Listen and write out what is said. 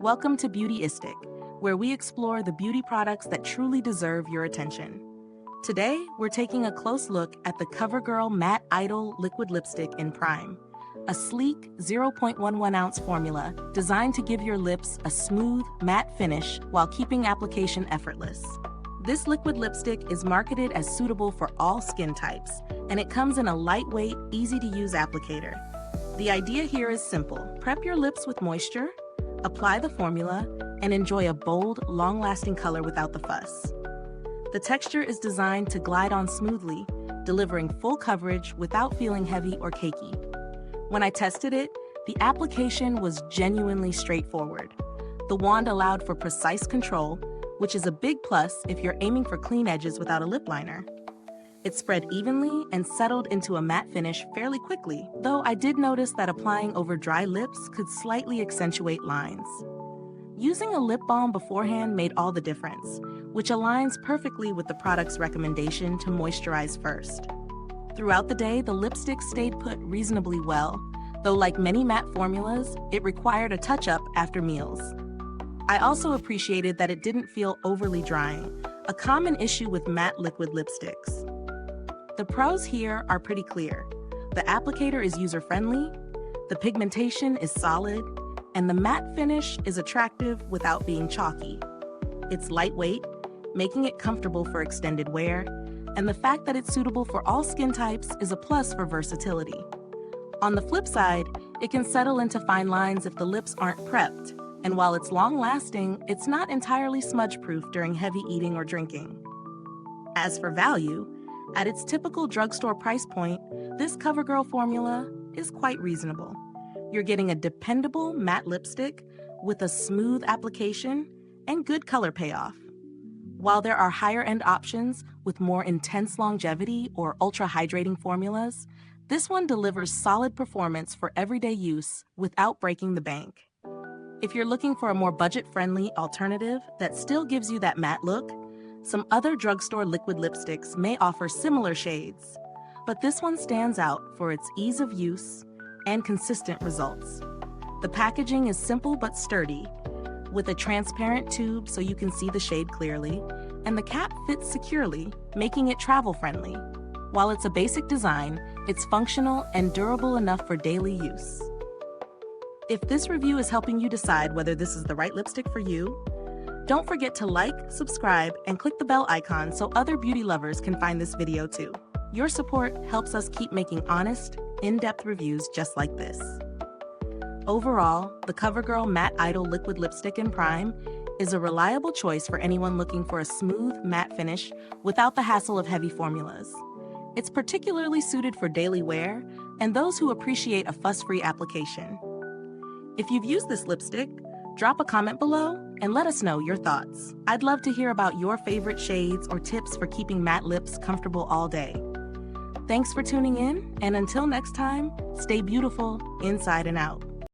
Welcome to Beautyistic, where we explore the beauty products that truly deserve your attention. Today, we're taking a close look at the CoverGirl Matte Idol Liquid Lipstick in Prime, a sleek 0.11 ounce formula designed to give your lips a smooth, matte finish while keeping application effortless. This liquid lipstick is marketed as suitable for all skin types, and it comes in a lightweight, easy-to-use applicator. The idea here is simple. Prep your lips with moisture, apply the formula, and enjoy a bold, long-lasting color without the fuss. The texture is designed to glide on smoothly, delivering full coverage without feeling heavy or cakey. When I tested it, the application was genuinely straightforward. The wand allowed for precise control, which is a big plus if you're aiming for clean edges without a lip liner. It spread evenly and settled into a matte finish fairly quickly, though I did notice that applying over dry lips could slightly accentuate lines. Using a lip balm beforehand made all the difference, which aligns perfectly with the product's recommendation to moisturize first. Throughout the day, the lipstick stayed put reasonably well, though like many matte formulas, it required a touch-up after meals. I also appreciated that it didn't feel overly drying, a common issue with matte liquid lipsticks. The pros here are pretty clear. The applicator is user-friendly, the pigmentation is solid, and the matte finish is attractive without being chalky. It's lightweight, making it comfortable for extended wear, and the fact that it's suitable for all skin types is a plus for versatility. On the flip side, it can settle into fine lines if the lips aren't prepped, and while it's long-lasting, it's not entirely smudge-proof during heavy eating or drinking. As for value, at its typical drugstore price point, this CoverGirl formula is quite reasonable. You're getting a dependable matte lipstick with a smooth application and good color payoff. While there are higher-end options with more intense longevity or ultra-hydrating formulas, this one delivers solid performance for everyday use without breaking the bank. If you're looking for a more budget-friendly alternative that still gives you that matte look, some other drugstore liquid lipsticks may offer similar shades, but this one stands out for its ease of use and consistent results. The packaging is simple but sturdy, with a transparent tube so you can see the shade clearly, and the cap fits securely, making it travel-friendly. While it's a basic design, it's functional and durable enough for daily use. If this review is helping you decide whether this is the right lipstick for you, don't forget to like, subscribe, and click the bell icon so other beauty lovers can find this video too. Your support helps us keep making honest, in-depth reviews just like this. Overall, the CoverGirl Matte Idol Liquid Lipstick in Prime is a reliable choice for anyone looking for a smooth, matte finish without the hassle of heavy formulas. It's particularly suited for daily wear and those who appreciate a fuss-free application. If you've used this lipstick, drop a comment below and let us know your thoughts. I'd love to hear about your favorite shades or tips for keeping matte lips comfortable all day. Thanks for tuning in, and until next time, stay beautiful inside and out.